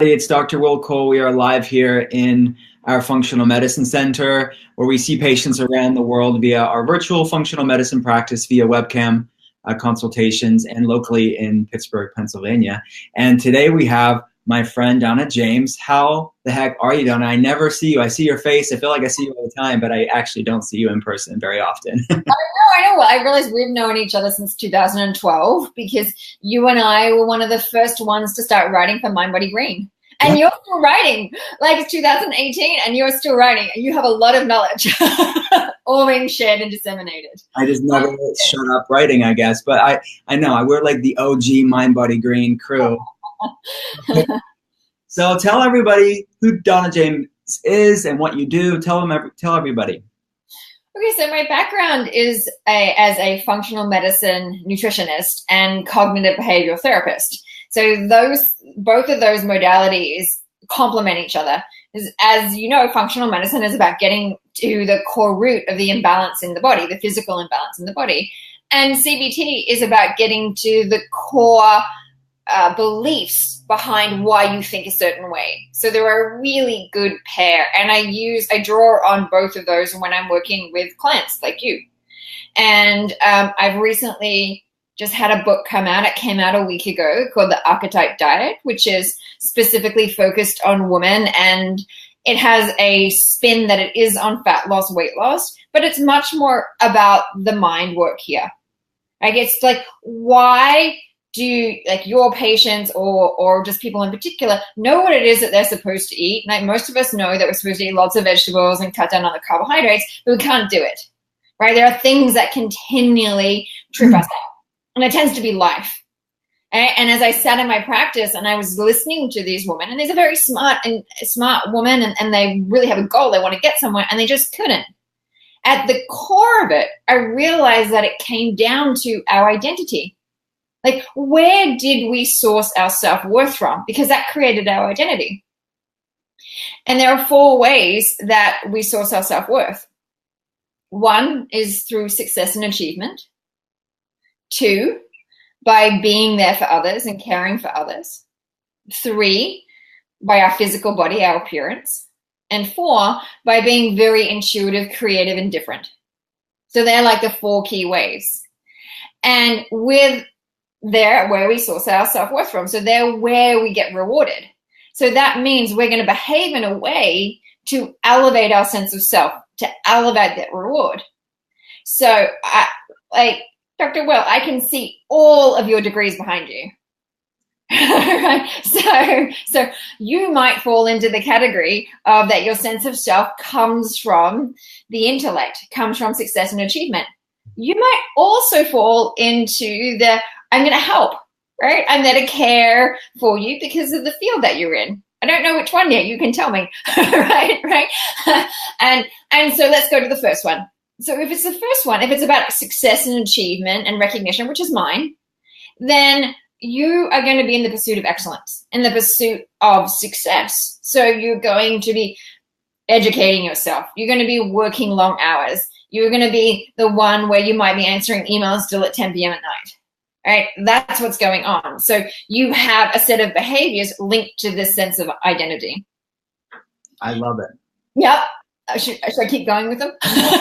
It's Dr. Will Cole. We are live here in our Functional Medicine Center, where we see patients around the world via our virtual functional medicine practice via webcam consultations, and locally in Pittsburgh, Pennsylvania. And today we have my friend Donna James. How the heck are you, Donna? I never see you. I see your face. I feel like I see you all the time, but I actually don't see you in person very often. I know. Well, I realized we've known each other since 2012 because you and I were one of the first ones to start writing for Mind Body Green. And you're still writing, like it's 2018, and you're still writing. And you have a lot of knowledge all being shared and disseminated. I just never shut up writing, I guess. But I know, we're like the OG Mind Body Green crew. So tell everybody who Donna James is and what you do. Tell everybody. Okay, so my background is as a functional medicine nutritionist and cognitive behavioral therapist. So both of those modalities complement each other. As you know, functional medicine is about getting to the core root of the imbalance in the body, the physical imbalance in the body. And CBT is about getting to the core beliefs behind why you think a certain way. So they're a really good pair. And I draw on both of those when I'm working with clients like you. And I've recently just had a book come out. It came out a week ago called The Archetype Diet, which is specifically focused on women. And it has a spin that it is on fat loss, weight loss, but it's much more about the mind work here. Like, it's like, why do your patients or just people in particular know what it is that they're supposed to eat? Like, most of us know that we're supposed to eat lots of vegetables and cut down on the carbohydrates, but we can't do it, right? There are things that continually trip us up. And it tends to be life. And as I sat in my practice and I was listening to these women, and these are very smart women, and they really have a goal. They want to get somewhere, and they just couldn't. At the core of it, I realized that it came down to our identity. Like, where did we source our self-worth from? Because that created our identity. And there are 4 ways that we source our self-worth. 1 is through success and achievement. 2, by being there for others and caring for others. 3, by our physical body, our appearance. And 4, by being very intuitive, creative, and different. So they're like the 4 key ways. And they're where we source our self-worth from. So they're where we get rewarded. So that means we're going to behave in a way to elevate our sense of self, to elevate that reward. So Dr. Will, I can see all of your degrees behind you. Right? So you might fall into the category of that your sense of self comes from the intellect, comes from success and achievement. You might also fall into I'm going to help, right? I'm there to care for you because of the field that you're in. I don't know which one yet. You can tell me, right? And so let's go to the first one. So if it's the first one, if it's about success and achievement and recognition, which is mine, then you are going to be in the pursuit of excellence, in the pursuit of success. So you're going to be educating yourself. You're going to be working long hours. You're going to be the one where you might be answering emails still at 10 p.m. at night. Right? That's what's going on. So you have a set of behaviors linked to this sense of identity. I love it. Yep. Should I keep going with them?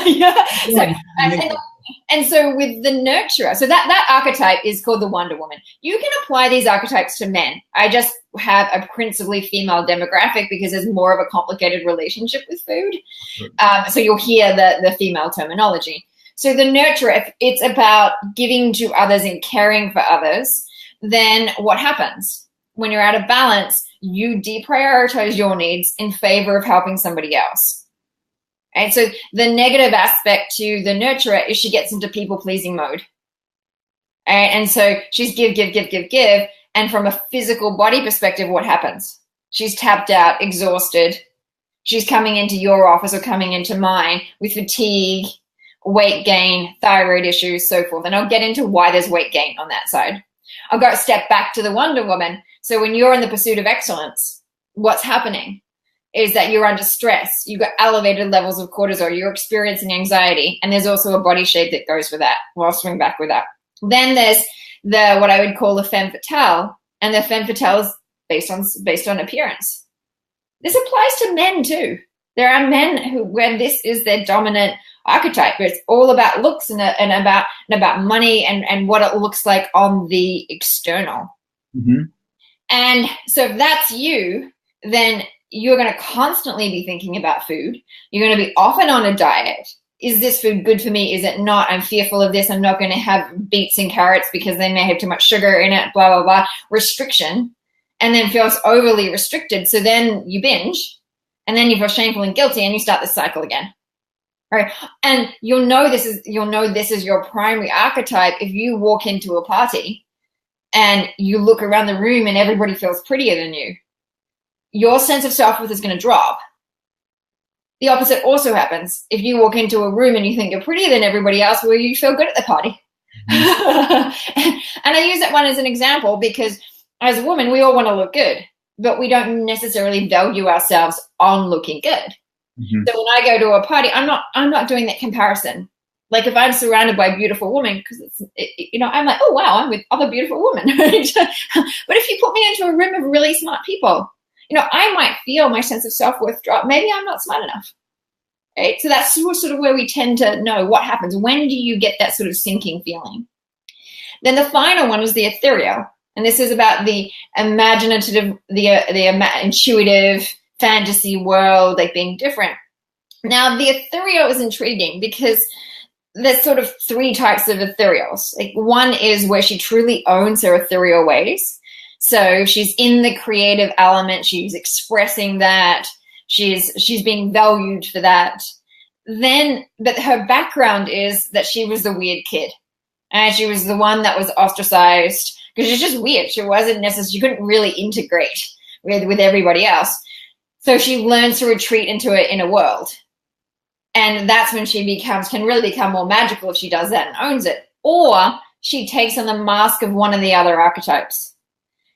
Yeah. And so with the nurturer, so that archetype is called the Wonder Woman. You can apply these archetypes to men. I just have a principally female demographic because there's more of a complicated relationship with food. So you'll hear the female terminology. So the nurturer, if it's about giving to others and caring for others, then what happens? When you're out of balance, you deprioritize your needs in favor of helping somebody else. And so the negative aspect to the nurturer is she gets into people-pleasing mode. And so she's give. And from a physical body perspective, what happens? She's tapped out, exhausted. She's coming into your office or coming into mine with fatigue, weight gain, thyroid issues, so forth. And I'll get into why there's weight gain on that side. I'll go a step back to the Wonder Woman. So when you're in the pursuit of excellence, what's happening is that you're under stress. You've got elevated levels of cortisol. You're experiencing anxiety. And there's also a body shape that goes with that. Well, I'll swing back with that. Then there's what I would call the femme fatale. And the femme fatale is based on appearance. This applies to men too. There are men where this is their dominant archetype, but it's all about looks and about money and what it looks like on the external. Mm-hmm. And so if that's you, then you're going to constantly be thinking about food. You're going to be often on a diet. Is this food good for me? Is it not? I'm fearful of this. I'm not going to have beets and carrots because they may have too much sugar in it, blah, blah, blah. Restriction. And then feels overly restricted. So then you binge, and then you feel shameful and guilty, and you start this cycle again. Right? And you'll know this is your primary archetype if you walk into a party and you look around the room and everybody feels prettier than you. Your sense of self-worth is going to drop. The opposite also happens. If you walk into a room and you think you're prettier than everybody else, well, you feel good at the party. And I use that one as an example because as a woman, we all want to look good, but we don't necessarily value ourselves on looking good. Mm-hmm. So when I go to a party, I'm not doing that comparison. Like if I'm surrounded by beautiful women, because I'm like, oh wow, I'm with other beautiful women. Right? But if you put me into a room of really smart people, I might feel my sense of self-worth drop. Maybe I'm not smart enough. Right? So that's sort of where we tend to know what happens. When do you get that sort of sinking feeling? Then the final one was the ethereal. And this is about the imaginative, the intuitive fantasy world, like being different. Now, the ethereal is intriguing because there's sort of three types of ethereals. Like one is where she truly owns her ethereal ways. So she's in the creative element. She's expressing that. She's being valued for that. But her background is that she was the weird kid. And she was the one that was ostracized because she's just weird. She wasn't necessarily, she couldn't really integrate with everybody else. So she learns to retreat into her inner world. And that's when she can really become more magical if she does that and owns it. Or she takes on the mask of one of the other archetypes.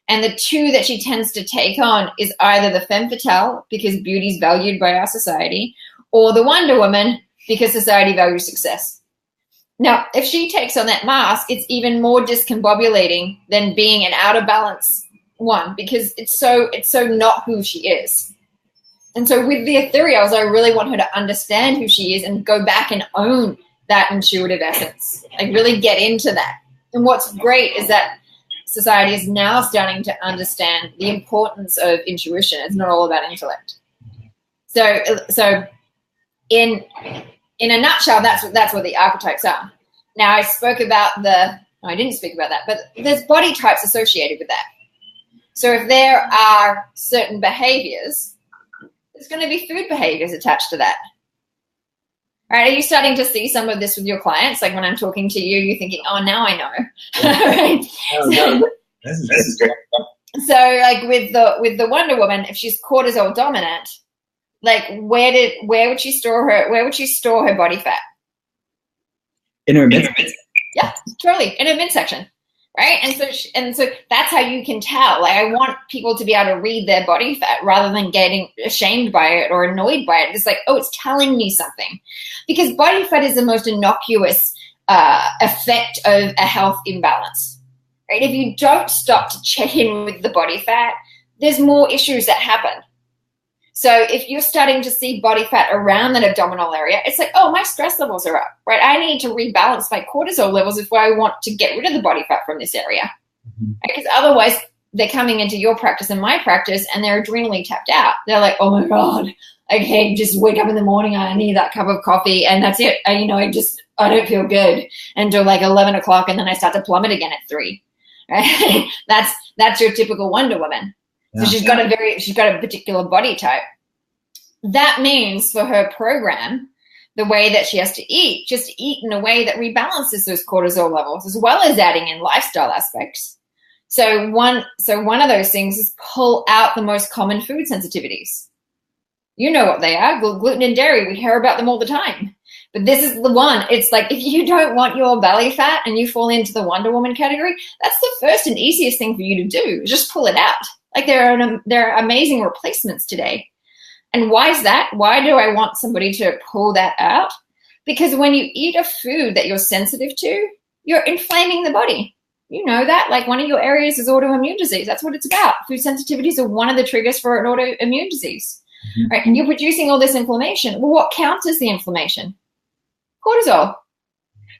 And the two that she tends to take on is either the femme fatale, because beauty is valued by our society, or the Wonder Woman, because society values success. Now, if she takes on that mask, it's even more discombobulating than being an out of balance one, because it's so not who she is. And so with the ethereals, I really want her to understand who she is and go back and own that intuitive essence. Like really get into that. And what's great is that society is now starting to understand the importance of intuition. It's not all about intellect. So in a nutshell, that's what the archetypes are. Now I didn't speak about that, but there's body types associated with that. So if there are certain behaviors, there's going to be food behaviors attached to that. All right, are you starting to see some of this with your clients? Like when I'm talking to you, you're thinking, oh, now I know. Right? No, this is great. So like with the Wonder Woman, if she's cortisol dominant, like where would she store her body fat? In her midsection. Yeah, totally. In her midsection. Right? And so that's how you can tell. Like I want people to be able to read their body fat rather than getting ashamed by it or annoyed by it. It's like, oh, it's telling me something. Because body fat is the most innocuous effect of a health imbalance. Right? If you don't stop to check in with the body fat, there's more issues that happen. So if you're starting to see body fat around that abdominal area, it's like, oh, my stress levels are up, right? I need to rebalance my cortisol levels if I want to get rid of the body fat from this area. Because otherwise, they're coming into your practice and my practice, and they're adrenally tapped out. They're like, oh, my God, okay, just wake up in the morning, I need that cup of coffee, and that's it. I don't feel good until like 11 o'clock, and then I start to plummet again at 3. Right? That's your typical Wonder Woman. So she's got a particular body type. That means for her program, the way that she has to eat, just eat in a way that rebalances those cortisol levels, as well as adding in lifestyle aspects. So one of those things is pull out the most common food sensitivities. You know what they are, gluten and dairy. We hear about them all the time. But this is the one. It's like if you don't want your belly fat and you fall into the Wonder Woman category, that's the first and easiest thing for you to do. Just pull it out. Like there are amazing replacements today. And why is that? Why do I want somebody to pull that out? Because when you eat a food that you're sensitive to, you're inflaming the body. You know that, like one of your areas is autoimmune disease. That's what it's about. Food sensitivities are one of the triggers for an autoimmune disease, right? And you're producing all this inflammation. Well, what counters the inflammation? Cortisol.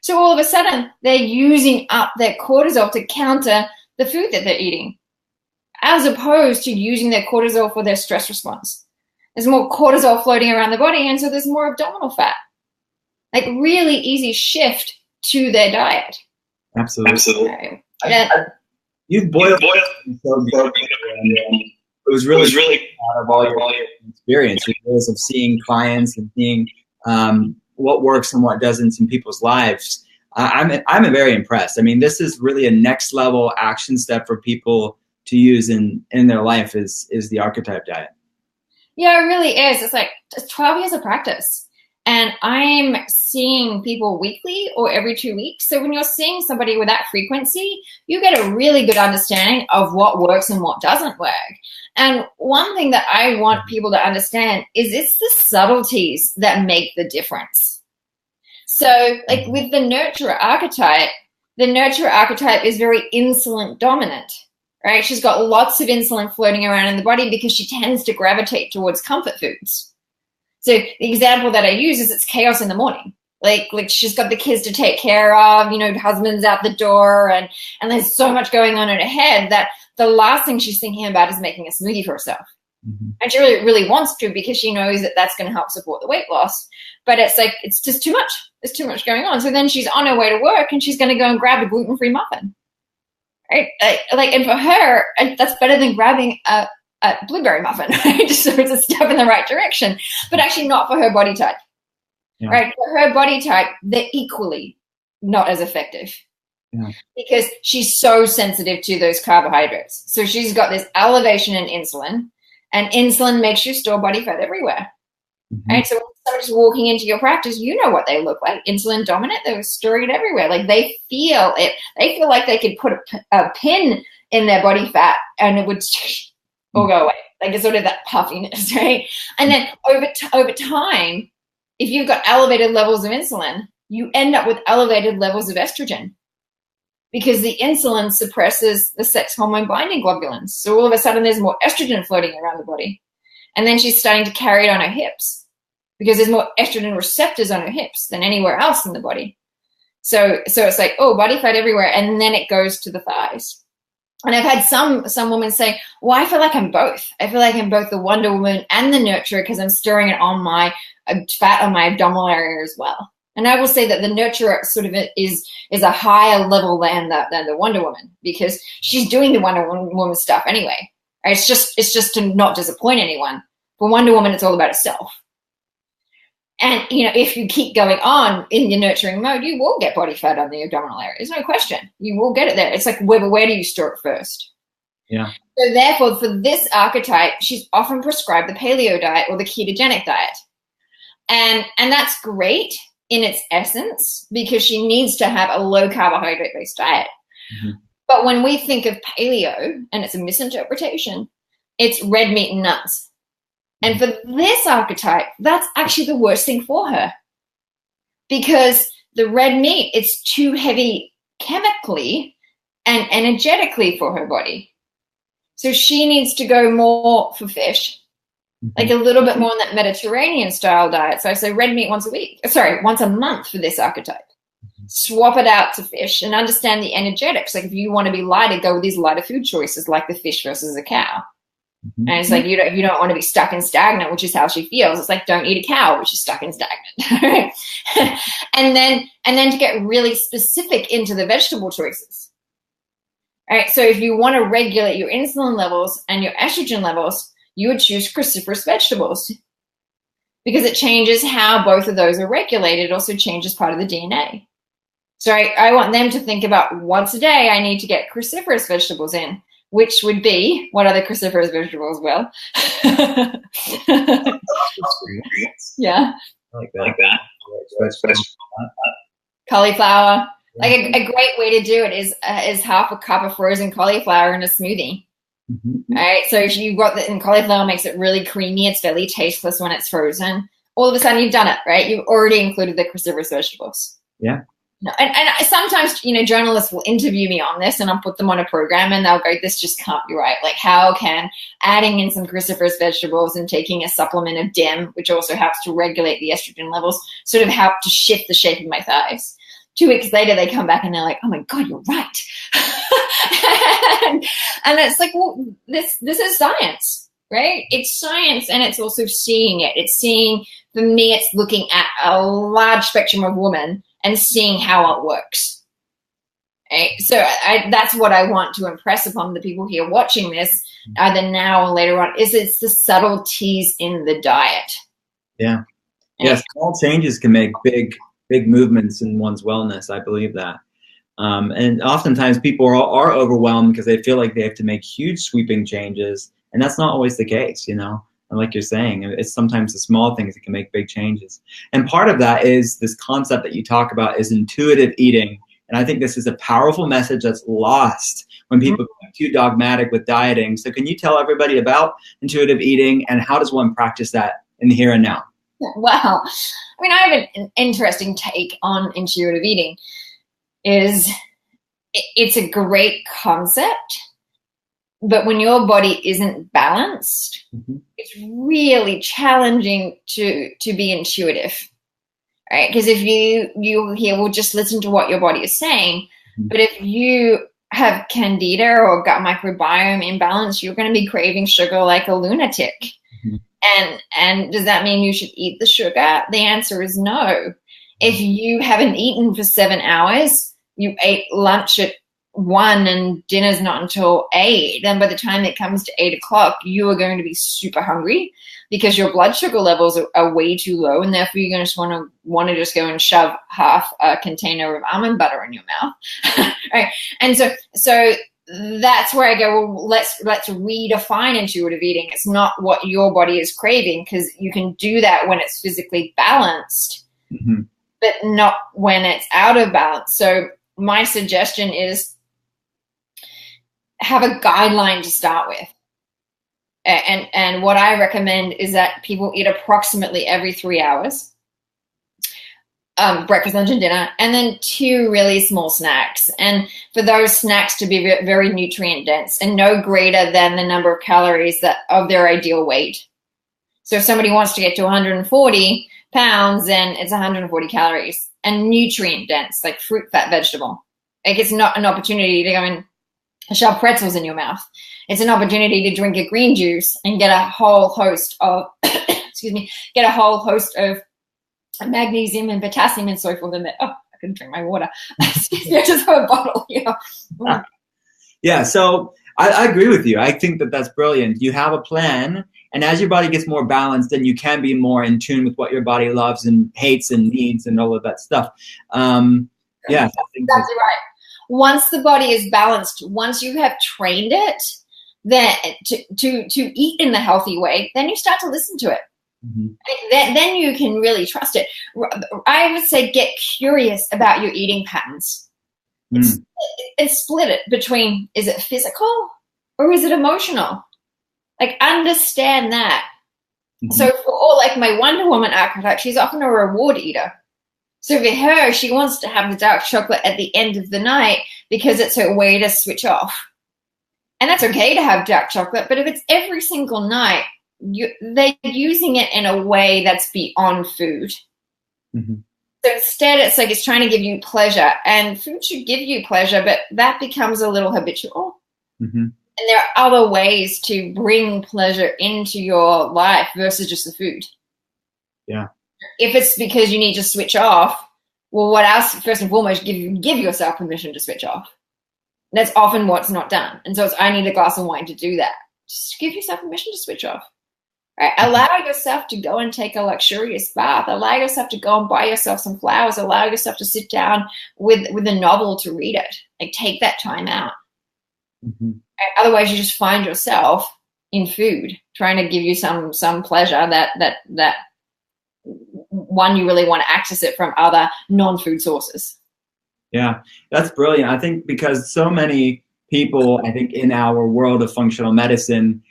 So all of a sudden, they're using up their cortisol to counter the food that they're eating, as opposed to using their cortisol for their stress response. There's more cortisol floating around the body, and so there's more abdominal fat. Like really easy shift to their diet. Absolutely. Right. You've boiled it so beautifully. It was really out of all your experience, your years of seeing clients and seeing what works and what doesn't in people's lives. I'm very impressed. I mean, this is really a next level action step for people to use in their life is the Archetype diet. Yeah, it really is. It's like 12 years of practice. And I'm seeing people weekly or every 2 weeks. So when you're seeing somebody with that frequency, you get a really good understanding of what works and what doesn't work. And one thing that I want people to understand is it's the subtleties that make the difference. So like with the nurturer archetype is very insulin dominant, right? She's got lots of insulin floating around in the body because she tends to gravitate towards comfort foods. So the example that I use is it's chaos in the morning. Like she's got the kids to take care of, husband's out the door, and there's so much going on in her head that the last thing she's thinking about is making a smoothie for herself. Mm-hmm. And she really, really wants to because she knows that that's going to help support the weight loss. But it's like, it's just too much. There's too much going on. So then she's on her way to work and she's going to go and grab a gluten-free muffin. Right? And for her, that's better than grabbing a blueberry muffin, right? So it's a step in the right direction, but actually not for her body type, right? For her body type, they're equally not as effective because she's so sensitive to those carbohydrates. So she's got this elevation in insulin, and insulin makes you store body fat everywhere, right? So when somebody's walking into your practice, you know what they look like. Insulin dominant, they're storing it everywhere. Like they feel it. They feel like they could put a pin in their body fat and it would or go away. Like it's sort of that puffiness, right? And then over time, if you've got elevated levels of insulin, you end up with elevated levels of estrogen because the insulin suppresses the sex hormone binding globulins. So all of a sudden there's more estrogen floating around the body. And then she's starting to carry it on her hips because there's more estrogen receptors on her hips than anywhere else in the body. So it's like, oh, body fat everywhere. And then it goes to the thighs. And I've had some women say, well, I feel like I'm both. I feel like I'm both the Wonder Woman and the nurturer because I'm storing it on my fat on my abdominal area as well. And I will say that the nurturer sort of is a higher level than the Wonder Woman because she's doing the Wonder Woman stuff anyway. It's just to not disappoint anyone. For Wonder Woman, it's all about itself. And, if you keep going on in your nurturing mode, you will get body fat on the abdominal area. There's no question. You will get it there. It's like, where do you store it first? Yeah. So therefore, for this archetype, she's often prescribed the paleo diet or the ketogenic diet. And that's great in its essence because she needs to have a low carbohydrate-based diet. Mm-hmm. But when we think of paleo, and it's a misinterpretation, it's red meat and nuts. And for this archetype, that's actually the worst thing for her because the red meat, it's too heavy chemically and energetically for her body. So she needs to go more for fish, like a little bit more on that Mediterranean style diet. So I say red meat once a month for this archetype. Swap it out to fish and understand the energetics. Like if you want to be lighter, go with these lighter food choices like the fish versus a cow. Mm-hmm. And it's like you don't want to be stuck and stagnant, which is how she feels. It's like don't eat a cow, which is stuck and stagnant. and then to get really specific into the vegetable choices. All right, so if you want to regulate your insulin levels and your estrogen levels, you would choose cruciferous vegetables because it changes how both of those are regulated. It also changes part of the DNA. So I want them to think about once a day, I need to get cruciferous vegetables in. Which would be, what are the cruciferous vegetables, Will? Yeah. I like that. Cauliflower. Like a great way to do it is half a cup of frozen cauliflower in a smoothie. Mm-hmm. All right. So if you got that, and cauliflower makes it really creamy, it's fairly tasteless when it's frozen. All of a sudden you've done it, right? You've already included the cruciferous vegetables. Yeah. No, and sometimes, journalists will interview me on this and I'll put them on a program and they'll go, this just can't be right. Like, how can adding in some cruciferous vegetables and taking a supplement of DEM, which also helps to regulate the estrogen levels, sort of help to shift the shape of my thighs? 2 weeks later, they come back and they're like, oh my God, you're right. and it's like, well, this is science, right? It's science, and it's also seeing it. It's seeing, for me, it's looking at a large spectrum of women and seeing how it works. Right? So that's what I want to impress upon the people here watching this, either now or later on, is it's the subtleties in the diet. Yeah. Yes, small changes can make big movements in one's wellness. I believe that. And oftentimes people are overwhelmed because they feel like they have to make huge sweeping changes. And that's not always the case, And like you're saying, it's sometimes the small things that can make big changes. And part of that is this concept that you talk about is intuitive eating. And I think this is a powerful message that's lost when people become too dogmatic with dieting. So can you tell everybody about intuitive eating and how does one practice that in the here and now? Wow. I mean, I have an interesting take on intuitive eating. It's a great concept. But when your body isn't balanced, it's really challenging to be intuitive, right? Because if you hear, well, just listen to what your body is saying. But if you have candida or gut microbiome imbalance, you're going to be craving sugar like a lunatic. And does that mean you should eat the sugar? The answer is no. If you haven't eaten for 7 hours, you ate lunch at 1 and dinner's not until 8, and by the time it comes to 8 o'clock, you are going to be super hungry because your blood sugar levels are way too low, and therefore you're going to want to just go and shove half a container of almond butter in your mouth. Right? And so that's where I go, well, let's redefine intuitive eating. It's not what your body is craving, because you can do that when it's physically balanced, but not when it's out of balance. So my suggestion is have a guideline to start with. And what I recommend is that people eat approximately every 3 hours, breakfast, lunch, and dinner, and then 2 really small snacks. And for those snacks to be very nutrient dense and no greater than the number of calories of their ideal weight. So if somebody wants to get to 140 pounds, then it's 140 calories, and nutrient dense, like fruit, fat, vegetable. Like, it's not an opportunity to go and shove pretzels in your mouth. It's an opportunity to drink a green juice and get a whole host of, magnesium and potassium and so forth in there. Oh, I couldn't drink my water. Just have a bottle. Yeah. So I agree with you. I think that's brilliant. You have a plan, and as your body gets more balanced, then you can be more in tune with what your body loves and hates and needs and all of that stuff. Yeah, I think that's right. Once the body is balanced, once you have trained it then to eat in the healthy way, then you start to listen to it. Then you can really trust it. I would say get curious about your eating patterns. And split it between, is it physical or is it emotional? Like, understand that. So for all, like my Wonder Woman archetype, she's often a reward eater. So for her, she wants to have the dark chocolate at the end of the night because it's her way to switch off. And that's okay to have dark chocolate, but if it's every single night, they're using it in a way that's beyond food. So instead, it's like it's trying to give you pleasure, and food should give you pleasure, but that becomes a little habitual. And there are other ways to bring pleasure into your life versus just the food. Yeah. If it's because you need to switch off, well, what else? First and foremost, give yourself permission to switch off. That's often what's not done. And so I need a glass of wine to do that. Just give yourself permission to switch off. Right? Allow yourself to go and take a luxurious bath. Allow yourself to go and buy yourself some flowers. Allow yourself to sit down with a novel to read it. Like, take that time out. Right? Otherwise, you just find yourself in food, trying to give you some pleasure that one, you really want to access it from other non-food sources. Yeah, that's brilliant. I think because so many people, I think, in our world of functional medicine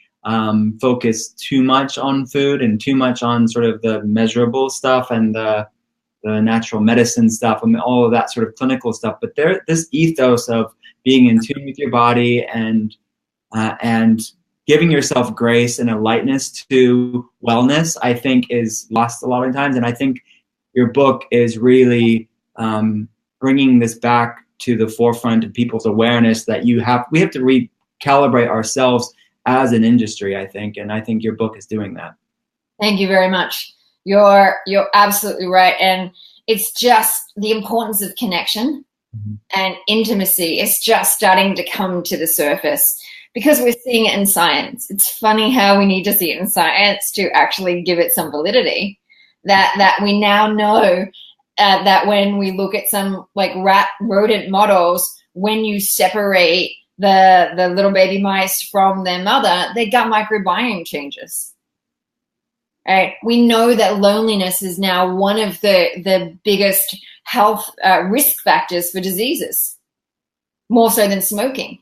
focus too much on food and too much on sort of the measurable stuff and the the natural medicine stuff, I mean, all of that sort of clinical stuff. But this ethos of being in tune with your body and giving yourself grace and a lightness to wellness, I think is lost a lot of times. And I think your book is really bringing this back to the forefront of people's awareness that we have to recalibrate ourselves as an industry, I think. And I think your book is doing that. Thank you very much. You're absolutely right. And it's just the importance of connection and intimacy is just starting to come to the surface because we're seeing it in science. It's funny how we need to see it in science to actually give it some validity. That we now know that when we look at some like rodent models, when you separate the little baby mice from their mother, their gut microbiome changes. Right? We know that loneliness is now one of the biggest health risk factors for diseases, more so than smoking.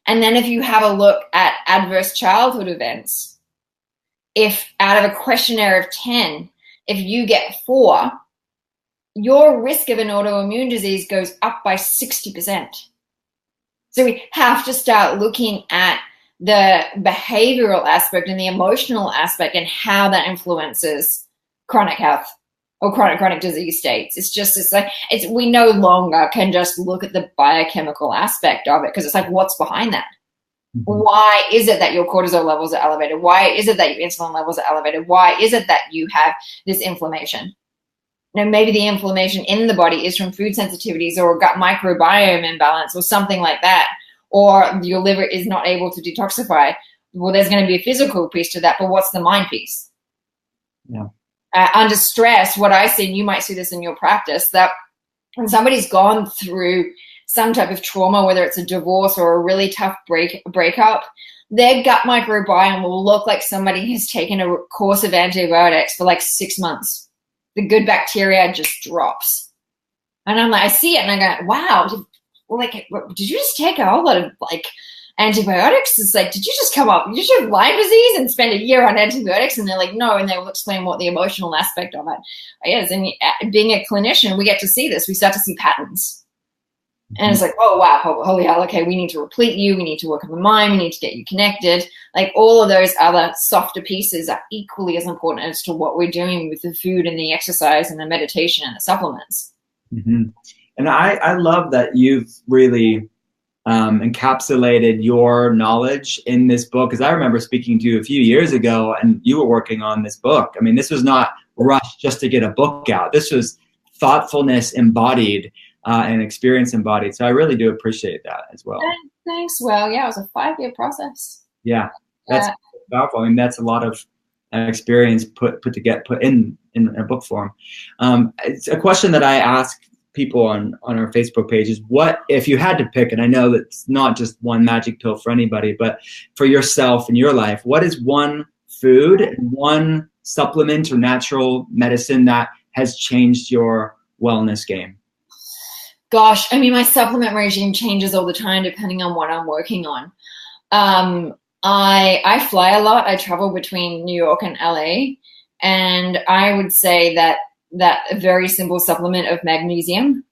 And then if you have a look at adverse childhood events, if out of a questionnaire of 10, if you get 4, your risk of an autoimmune disease goes up by 60%. So we have to start looking at the behavioral aspect and the emotional aspect and how that influences chronic health or chronic disease states. We no longer can just look at the biochemical aspect of it because it's like, what's behind that? Why is it that your cortisol levels are elevated? Why is it that your insulin levels are elevated? Why is it that you have this inflammation? Now, maybe the inflammation in the body is from food sensitivities or gut microbiome imbalance or something like that, or your liver is not able to detoxify. Well, there's going to be a physical piece to that, but what's the mind piece? Yeah. Under stress, what I see, and you might see this in your practice, that when somebody's gone through some type of trauma, whether it's a divorce or a really tough breakup, their gut microbiome will look like somebody has taken a course of antibiotics for like 6 months. The good bacteria just drops. And I'm like, I see it and I go, wow, did you just take a whole lot of like antibiotics? It's like, did you just have Lyme disease and spend a year on antibiotics? And they're like, no. And they will explain what the emotional aspect of it is. And being a clinician, we get to see this. We start to see patterns. And it's like, oh, wow, holy hell, okay, we need to replete you. We need to work on the mind. We need to get you connected. Like all of those other softer pieces are equally as important as to what we're doing with the food and the exercise and the meditation and the supplements. Mm-hmm. And I love that you've really encapsulated your knowledge in this book, because I remember speaking to you a few years ago and you were working on this book. I mean, this was not rushed just to get a book out. This was thoughtfulness embodied and experience embodied. So I really do appreciate that as well. Thanks. Well, yeah, it was a 5-year process. Yeah, that's powerful. I mean, that's a lot of experience put in a book form. It's a question that I ask people on our Facebook page is, what if you had to pick, and I know that it's not just one magic pill for anybody, but for yourself in your life, what is one food and one supplement or natural medicine that has changed your wellness game? Gosh, I mean, my supplement regime changes all the time depending on what I'm working on. I fly a lot. I travel between New York and LA, and I would say that a very simple supplement of magnesium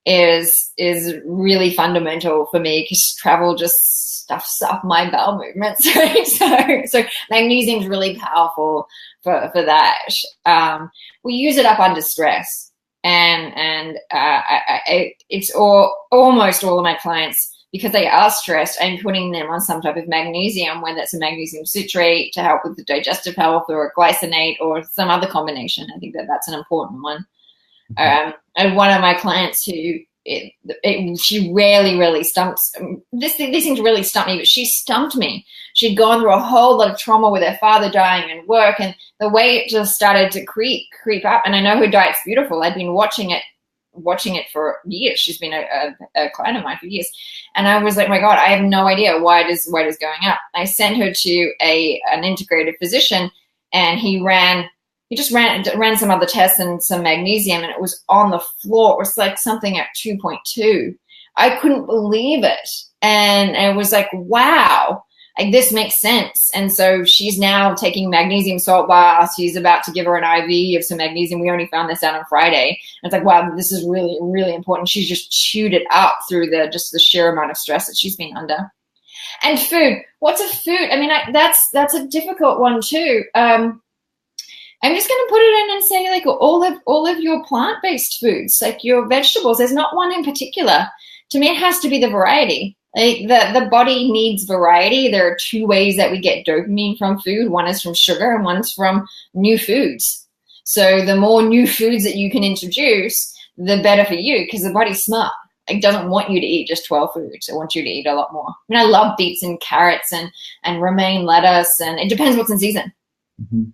is really fundamental for me, because travel just stuffs up my bowel movements. Right? So magnesium is really powerful for that. We use it up under stress. And it's almost all of my clients, because they are stressed, I'm putting them on some type of magnesium, whether it's a magnesium citrate to help with the digestive health, or a glycinate, or some other combination. I think that's an important one. And one of my clients who she really stumps. These things really stump me, but she stumped me. She'd gone through a whole lot of trauma with her father dying and work, and the weight just started to creep up. And I know her diet's beautiful. I'd been watching it for years. She's been a client of mine for years. And I was like, my God, I have no idea why it is going up. I sent her to an integrative physician, and he just ran some other tests and some magnesium, and it was on the floor. It was like something at 2.2. I couldn't believe it. And it was like, wow. like, this makes sense. And so she's now taking magnesium salt baths. She's about to give her an IV of some magnesium. We only found this out on Friday. And it's like, wow, this is really, really important. She's just chewed it up through just the sheer amount of stress that she's been under. And food. What's a food? I mean, that's a difficult one too. I'm just going to put it in and say, like, all of your plant-based foods, like your vegetables, there's not one in particular. To me, it has to be the variety. Like, the body needs variety. There are two ways that we get dopamine from food. One is from sugar and one's from new foods. So the more new foods that you can introduce, the better for you, because the body's smart. It doesn't want you to eat just 12 foods. It wants you to eat a lot more. I mean, I love beets and carrots and romaine lettuce, and it depends what's in season. Mm-hmm.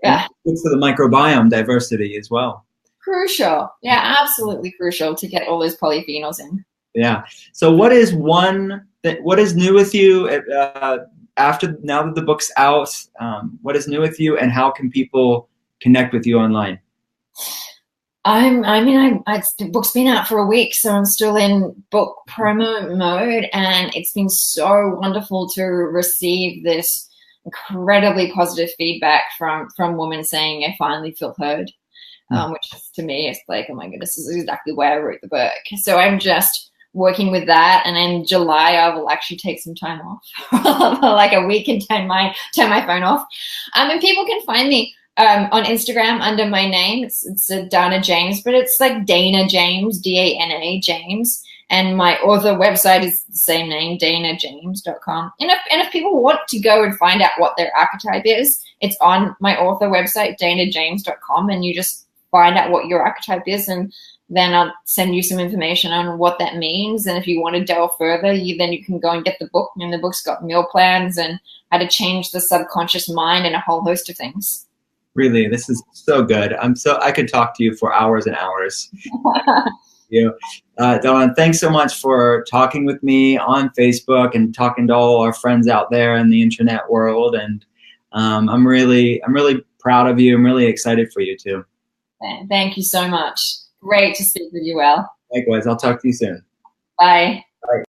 Yeah. Good for the microbiome diversity as well. Crucial. Yeah, absolutely crucial to get all those polyphenols in. Yeah. So what is new with you now that the book's out? What is new with you, and how can people connect with you online? The book's been out for a week, so I'm still in book promo mode, and it's been so wonderful to receive this incredibly positive feedback from women saying, I finally feel heard, which to me is like, oh my goodness, this is exactly why I wrote the book. So I'm just working with that, and in July I will actually take some time off, like a week, and turn my phone off. And people can find me on Instagram under my name. It's Dana James, but it's like Dana James, Dana James. And my author website is the same name, danajames.com. And if people want to go and find out what their archetype is, it's on my author website, danajames.com, and you just find out what your archetype is, and then I'll send you some information on what that means. And if you want to delve further, then you can go and get the book. And the book's got meal plans and how to change the subconscious mind and a whole host of things. Really, this is so good. I could talk to you for hours and hours. Donna, thanks so much for talking with me on Facebook and talking to all our friends out there in the internet world. And I'm really proud of you. I'm really excited for you too. Thank you so much. Great to speak with you, Al. Likewise. I'll talk to you soon. Bye. Bye.